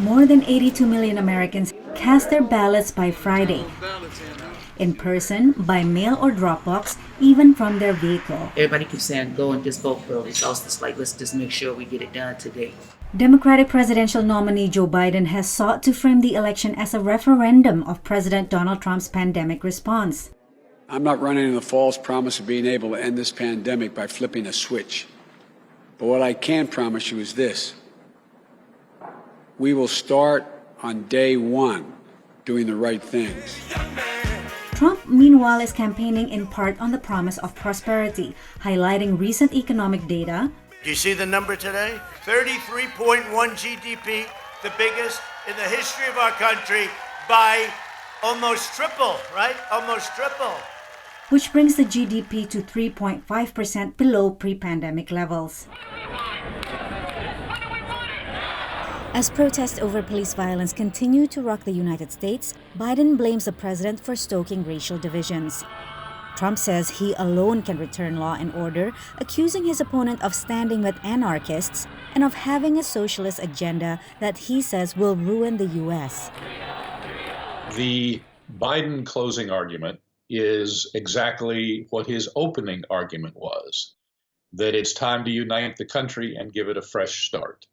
More than 82 million Americans cast their ballots by Friday, in person, by mail or drop box, even from their vehicle. Everybody keeps saying, go and just vote early. So I was just like, let's just make sure we get it done today. Democratic presidential nominee Joe Biden has sought to frame the election as a referendum of President Donald Trump's pandemic response. I'm not running on the false promise of being able to end this pandemic by flipping a switch. But what I can promise you is this. We will start on day one doing the right things. Trump, meanwhile, is campaigning in part on the promise of prosperity, highlighting recent economic data. Do you see the number today? 33.1 GDP, the biggest in the history of our country by almost triple, right? Almost triple. Which brings the GDP to 3.5% below pre-pandemic levels. As protests over police violence continue to rock the United States, Biden blames the president for stoking racial divisions. Trump says he alone can return law and order, accusing his opponent of standing with anarchists and of having a socialist agenda that he says will ruin the U.S. The Biden closing argument is exactly what his opening argument was, that it's time to unite the country and give it a fresh start.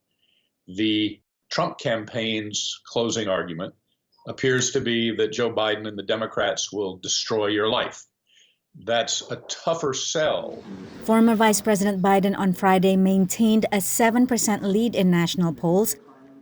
The Trump campaign's closing argument appears to be that Joe Biden and the Democrats will destroy your life. That's a tougher sell. Former Vice President Biden on Friday maintained a 7% lead in national polls,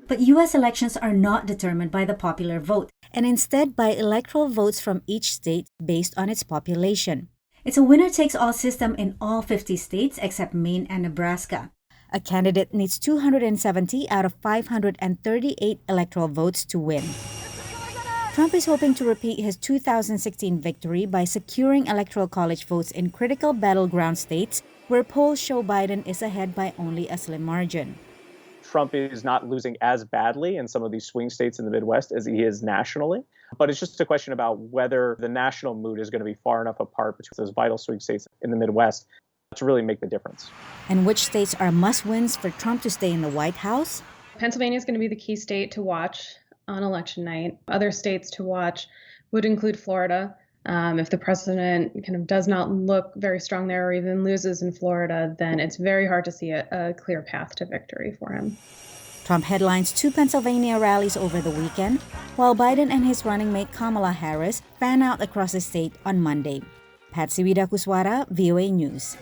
but U.S. elections are not determined by the popular vote, and instead by electoral votes from each state based on its population. It's a winner-takes-all system in all 50 states except Maine and Nebraska. A candidate needs 270 out of 538 electoral votes to win. Trump is hoping to repeat his 2016 victory by securing electoral college votes in critical battleground states where polls show Biden is ahead by only a slim margin. Trump is not losing as badly in some of these swing states in the Midwest as he is nationally. But it's just a question about whether the national mood is going to be far enough apart between those vital swing states in the Midwest to really make the difference. And which states are must-wins for Trump to stay in the White House? Pennsylvania is going to be the key state to watch on election night. Other states to watch would include Florida. If the president kind of does not look very strong there or even loses in Florida, then it's very hard to see a clear path to victory for him. Trump headlines 2 Pennsylvania rallies over the weekend, while Biden and his running mate Kamala Harris fan out across the state on Monday. Patsy Widakuswara, VOA News.